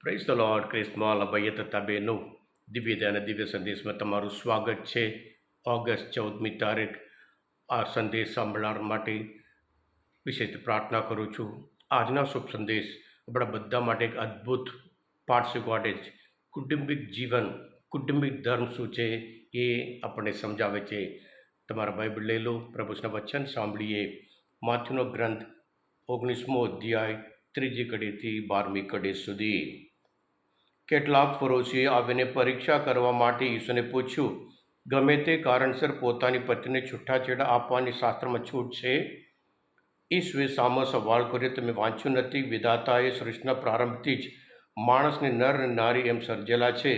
Praise the lord. ક્રિસ્મોલ અભય તથા બેનો, દિવ્ય અને દિવ્ય સંદેશમાં તમારું સ્વાગત છે. ઓગસ્ટ 14મી તારીખ આ સંદેશ સાંભળનાર માટે વિશેષ પ્રાર્થના કરું છું. આજના શુભ સંદેશ આપણા બધા માટે એક અદ્ભુત પાઠ શીખવાડે છે. કુટુંબિક જીવન, કુટુંબિક ધર્મ શું છે એ આપણને સમજાવે છે. તમારા બાઇબલ લઈ લો, પ્રભુના વચન સાંભળીએ. માથ્યુનો ગ્રંથ 19મો અધ્યાય 3જી કડીથી 12મી કડી સુધી. કેટલાક ફરોશીએ આવીને પરીક્ષા કરવા માટે ઈસુને પૂછ્યું, ગમે તે કારણસર પોતાની પત્નીને છૂટાછેડા આપવાની શાસ્ત્રમાં છૂટ છે? ઈસુએ સામો સવાલ કર્યો, તમે વાંચ્યું નથી? વિધાતાએ સૃષ્ટિના પ્રારંભથી જ માણસને નર અને નારી એમ સર્જેલા છે,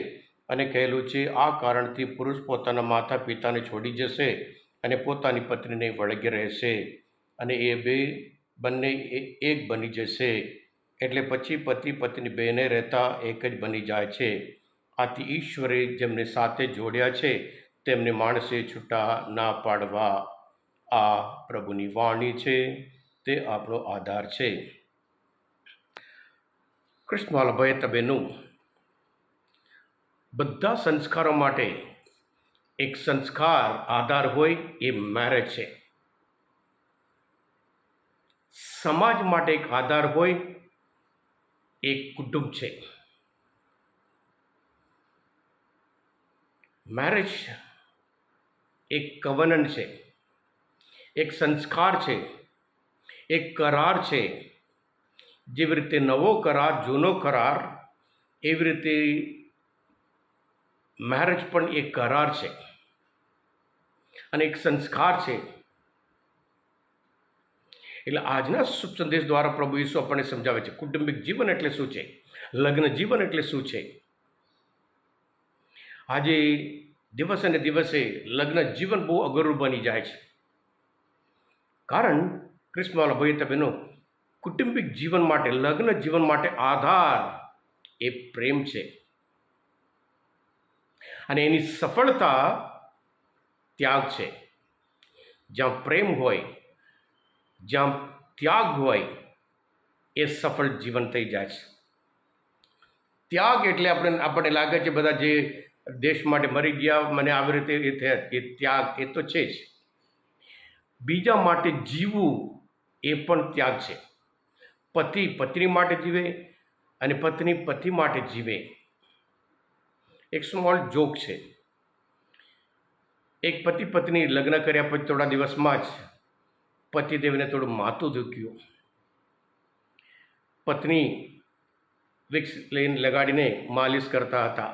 અને કહેલું છે, આ કારણથી પુરુષ પોતાના માતા પિતાને છોડી જશે અને પોતાની પત્નીને વળગી રહેશે, અને એ બંને એક બની જશે. એટલે પછી પતિ પત્ની બેને રહેતા એક જ બની જાય છે. આથી ઈશ્વરે જેમને સાથે જોડ્યા છે તેમને માણસે છૂટા ના પાડવા. આ પ્રભુની વાણી છે, તે આપણો આધાર છે. કૃષ્ણ ભાઈ તબેનું, બધા સંસ્કારો માટે એક સંસ્કાર આધાર હોય એ મેરેજ છે. સમાજ માટે એક આધાર હોય એક કુટુંબ છે. મેરેજ એક કવનન્ટ છે, એક સંસ્કાર છે, એક કરાર છે. જેવી રીતે નવો કરાર, જૂનો કરાર, એવી રીતે મેરેજ પણ એક કરાર છે અને એક સંસ્કાર છે. એટલે આજના શુભ સંદેશ દ્વારા પ્રભુ ઈસુ આપણને સમજાવે છે કુટુંબિક જીવન એટલે શું છે, લગ્ન જીવન એટલે શું છે. આજે દિવસે ને દિવસે લગ્ન જીવન બહુ અઘરું બની જાય છે. કારણ ક્રિસ્મવાલા ભાઈ બહેનો, કુટુંબિક જીવન માટે, લગ્ન જીવન માટે આધાર એ પ્રેમ છે. અને એની સફળતા ત્યાગ છે. જ્યાં પ્રેમ હોય, જ્યાં ત્યાગ હોય, એ સફળ જીવન થઈ જાય છે. ત્યાગ એટલે આપણને લાગે છે બધા જે દેશ માટે મરી ગયા, મને આવી રીતે એ થયા, એ ત્યાગ એ તો છે જ. બીજા માટે જીવવું એ પણ ત્યાગ છે. પતિ પત્ની માટે જીવે અને પત્ની પતિ માટે જીવે. એક સ્મોલ જોક છે. એક પતિ પત્ની લગ્ન કર્યા પછી થોડા દિવસમાં જ પતિદેવને થોડું માથું દુખ્યું. પત્ની વિક્સ લઈને લગાડીને માલિશ કરતા હતા.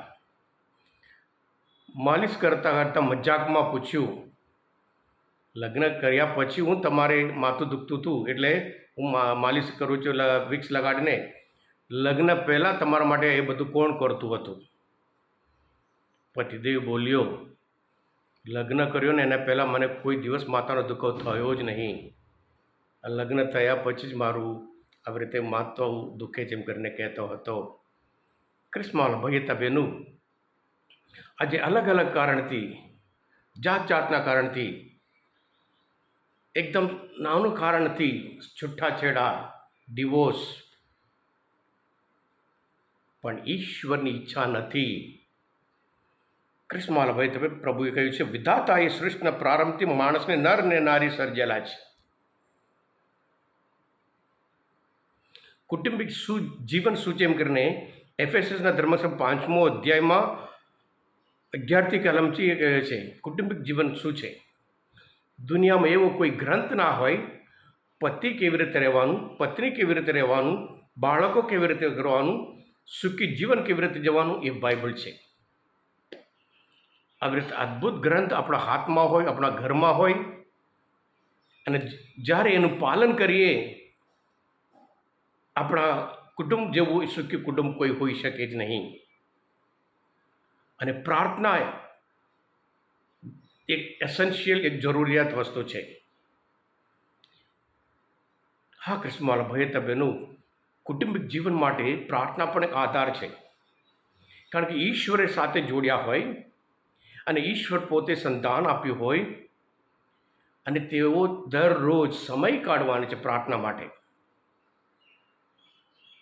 માલિશ કરતાં કરતાં મજાકમાં પૂછ્યું, લગ્ન કર્યા પછી હું તમારે માથું દુખતું હતું એટલે હું માલિશ કરું છું વિક્સ લગાડીને, લગ્ન પહેલાં તમારા માટે એ બધું કોણ કરતું હતું? પતિદેવ બોલ્યો, લગ્ન કર્યો ને એના પહેલાં મને કોઈ દિવસ માથાનો દુખાવો થયો જ નહીં. લગ્ન થયા પછી જ મારું આવી રીતે માથું દુખે છે એમ કરીને કહેતો હતો. ક્રિસ્મસ ભાઈ તબેનું, આજે અલગ અલગ કારણથી, જાત જાતના કારણથી, એકદમ નાનું કારણથી છૂટાછેડા, ડિવોર્સ, પણ ઈશ્વરની ઈચ્છા નથી. ક્રિસ્મસ ભાઈ તમે, પ્રભુએ કહ્યું છે, વિધાતાએ સૃષ્ટિના પ્રારંભથી માણસને નર ને નારી સર્જેલા છે. કુટુંબિક જીવન શું છે એમ કરીને એફએસએસના ધર્મશાસ્ત્ર 5મો અધ્યાયમાં 11થી કલમથી એ કહે છે કુટુંબિક જીવન શું છે. દુનિયામાં એવો કોઈ ગ્રંથ ના હોય, પતિ કેવી રીતે રહેવાનું, પત્ની કેવી રીતે રહેવાનું, બાળકો કેવી રીતે કરવાનું, સુખી જીવન કેવી રીતે જવાનું, એ બાઇબલ છે. આવી રીતે અદ્ભુત ગ્રંથ આપણા હાથમાં હોય, આપણા ઘરમાં હોય, અને જ્યારે એનું પાલન કરીએ, આપણા કુટુંબ જેવું સુખી કુટુંબ કોઈ હોઈ શકે જ નહીં. અને પ્રાર્થના એક એસેન્શિયલ, એક જરૂરિયાત વસ્તુ છે. હા કૃષ્ણવાલા ભાઈ તબેનું, કુટુંબિક જીવન માટે પ્રાર્થના પણ એક આધાર છે. કારણ કે ઈશ્વરે સાથે જોડ્યા હોય અને ઈશ્વર પોતે સંતાન આપ્યું હોય અને તેઓ દરરોજ સમય કાઢવાનો છે પ્રાર્થના માટે.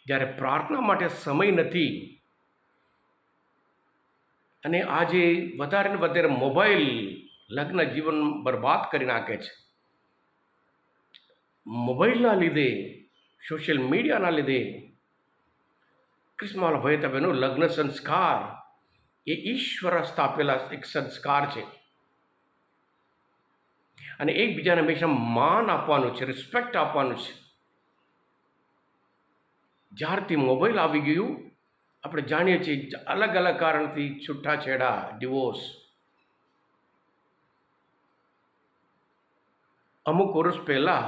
જ્યારે પ્રાર્થના માટે સમય નથી અને આજે વધારે ને વધારે મોબાઈલ લગ્ન જીવન બરબાદ કરી નાખે છે. મોબાઈલના લીધે, સોશિયલ મીડિયાના લીધે ક્રિસ્માલ ભાઈ તબેનો લગ્ન સંસ્કાર એ ઈશ્વર સ્થાપેલા એક સંસ્કાર છે અને એકબીજાને હંમેશા માન આપવાનું છે, રિસ્પેક્ટ આપવાનું છે. જ્યારથી મોબાઈલ આવી ગયું આપણે જાણીએ છીએ અલગ અલગ કારણથી છૂટાછેડા, ડિવોર્સ. અમુક વર્ષ પહેલાં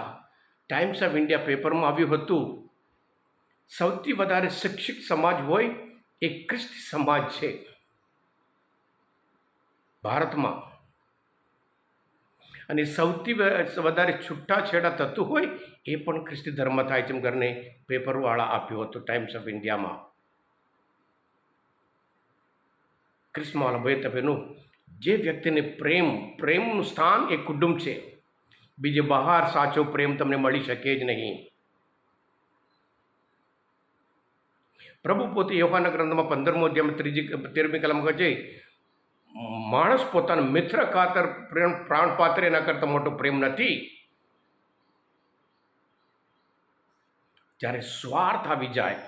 ટાઈમ્સ ઓફ ઇન્ડિયા પેપરમાં આવ્યું હતું, સૌથી વધારે શિક્ષિત સમાજ હોય એ ખ્રિસ્તી સમાજ છે ભારતમાં, અને સૌથી વધારે છૂટાછેડા થતું હોય એ પણ ખ્રિસ્તી ધર્મ થાય છે એમ કરીને પેપરવાળા આપ્યું હતું ટાઈમ્સ ઓફ ઇન્ડિયામાં. ક્રિસ્માલ ભાઈ તબેનું જે વ્યક્તિને પ્રેમનું સ્થાન એ કુટુંબ છે. બીજે બહાર સાચો પ્રેમ તમને મળી શકે જ નહીં. પ્રભુ પોતે યોહાનના ગ્રંથમાં 15મો અધ્યાયમાં 13મી કલમ કહે છે, માણસ પોતાના મિત્ર ખાતર પ્રાણ પાત્ર એના કરતાં મોટો પ્રેમ નથી. જ્યારે સ્વાર્થ આવી જાય,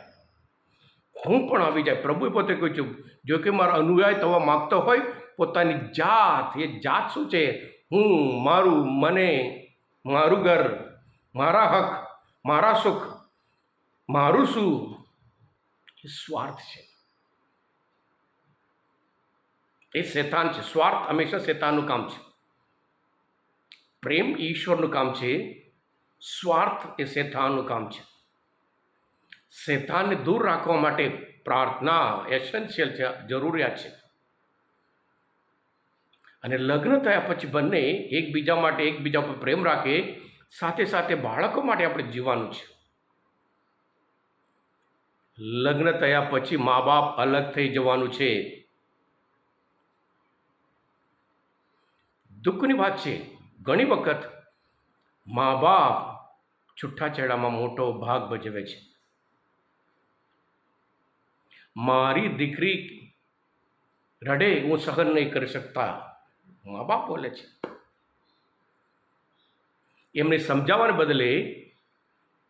હું પણ આવી જાય, પ્રભુએ પોતે કહ્યું છું, જો કે મારો અનુયાય થવા માગતો હોય પોતાની જાત, એ જાત શું છે? હું, મારું, મને, મારું ઘર, મારા હક, મારા સુખ, મારું શું? એ સ્વાર્થ છે, એ શેતાન છે. સ્વાર્થ હંમેશા શેતાનનું કામ છે. પ્રેમ ઈશ્વરનું કામ છે, સ્વાર્થ એ શેતાનનું કામ છે. શેતાનને દૂર રાખવા માટે પ્રાર્થના એસેન્શિયલ છે, જરૂરિયાત છે. અને લગ્ન થયા પછી બંને એકબીજા પર પ્રેમ રાખે, સાથે સાથે બાળકો માટે આપણે જીવવાનું છે. લગ્ન થયા પછી મા બાપ અલગ થઈ જવાનું છે. દુઃખની વાત છે, ઘણી વખત મા બાપ છૂટાછેડામાં મોટો ભાગ ભજવે છે. મારી દીકરી રડે હું સહન નહીં કરી શકતા, મા બાપ બોલે છે. એમને સમજાવવાને બદલે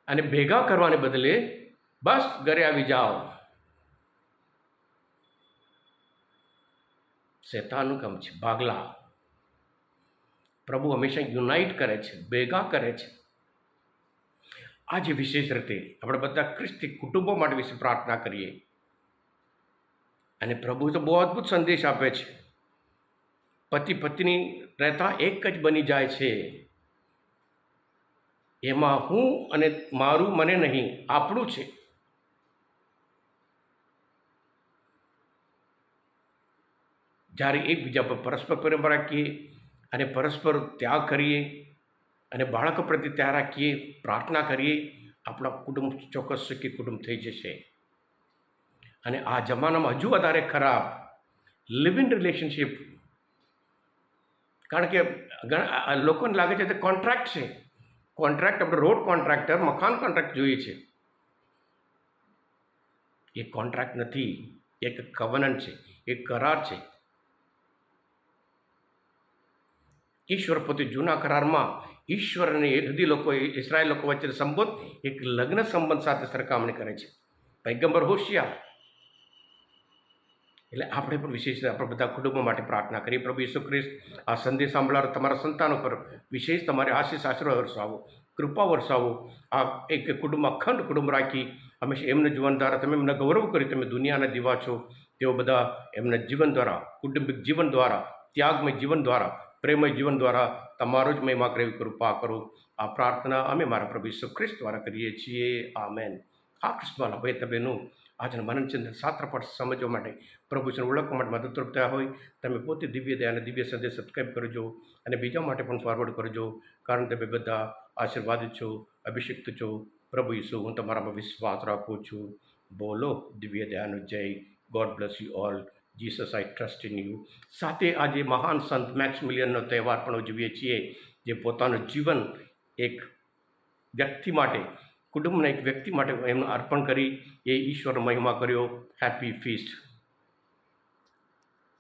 અને ભેગા કરવાને બદલે બસ ઘરે આવી જાઓ. શેતાનનું કામ છે, ભાગલા. પ્રભુ હંમેશા યુનાઇટ કરે છે, ભેગા કરે છે. આજે વિશેષ રીતે આપણે બધા ખ્રિસ્તી કુટુંબો માટે વિશે પ્રાર્થના કરીએ. અને પ્રભુ તો બહુ અદ્ભુત સંદેશ આપે છે. પતિ પત્ની રહેતા એક જ બની જાય છે. એમાં હું અને મારું, મને નહીં, આપણું છે. જ્યારે એકબીજા પર પરસ્પર પ્રેમ રાખીએ અને પરસ્પર ત્યાગ કરીએ અને બાળકો પ્રત્યે ત્યાગ રાખીએ, પ્રાર્થના કરીએ, આપણા કુટુંબ ચોક્કસ સુખી કુટુંબ થઈ જશે. અને આ જમાનામાં હજુ વધારે ખરાબ લિવ ઇન રિલેશનશિપ, કારણ કે લોકોને લાગે છે કે કોન્ટ્રાક્ટ છે. કોન્ટ્રાક્ટ, આપણે રોડ કોન્ટ્રાક્ટર, મકાન કોન્ટ્રાક્ટ જોઈએ છે. એ કોન્ટ્રાક્ટ નથી, એક કવનન્ટ છે, એક કરાર છે. ઈશ્વર પોતે જૂના કરારમાં ઈશ્વર અને યહૂદી લોકો, ઇસરાયેલ લોકો વચ્ચેનો સંબંધ એક લગ્ન સંબંધ સાથે સરખામણી કરે છે. પૈગંબર હોશિયાર. એટલે આપણે પણ વિશેષ આપણે બધા કુટુંબો માટે પ્રાર્થના કરીએ. પ્રભુ ઈસુ ખ્રિસ્ત આ સંદેશ સાંભળનાર તમારા સંતાનો પર વિશેષ તમારે આશીષ આશીર્વાદ વરસાવો, કૃપા વરસાવો. આ એક કુટુંબ, અખંડ કુટુંબ રાખી હંમેશા એમના જીવન દ્વારા તમે એમને ગૌરવ કરી, તમે દુનિયાના દીવા છો. તેઓ બધા એમના જીવન દ્વારા, કુટુંબિક જીવન દ્વારા, ત્યાગમય જીવન દ્વારા, પ્રેમય જીવન દ્વારા તમારો જ મહિમા કરે એવી કૃપા કરો. આ પ્રાર્થના અમે મારા પ્રભુ ઈસુ ખ્રિસ્ત દ્વારા કરીએ છીએ. આમેન. આ ક્રિસ્માના ભાઈ તબેનું આજના મનનચંદ્ર શાસ્ત્રપાઠ સમજવા માટે, પ્રભુને ઓળખવા માટે મદદરૂપ થયા હોય, તમે પોતે દિવ્ય દયા અને દિવ્ય સંદેશ સબસ્ક્રાઈબ કરજો અને બીજા માટે પણ ફોરવર્ડ કરજો, કારણ તમે બધા આશીર્વાદિત છો, અભિષિક્ત છો. પ્રભુ ઈસુ, હું તમારામાં વિશ્વાસ રાખું છું. બોલો દિવ્ય દયાનો જય. God bless you all. Jesus, I trust in you. સાથે આજે મહાન સંત મેક્સમિલિયનનો તહેવાર પણ ઉજવીએ છીએ, જે પોતાનું જીવન એક વ્યક્તિ માટે કુટુંબના એક વ્યક્તિ માટે એમનું અર્પણ કરી એ ઈશ્વરનો મહિમા કર્યો. Happy feast.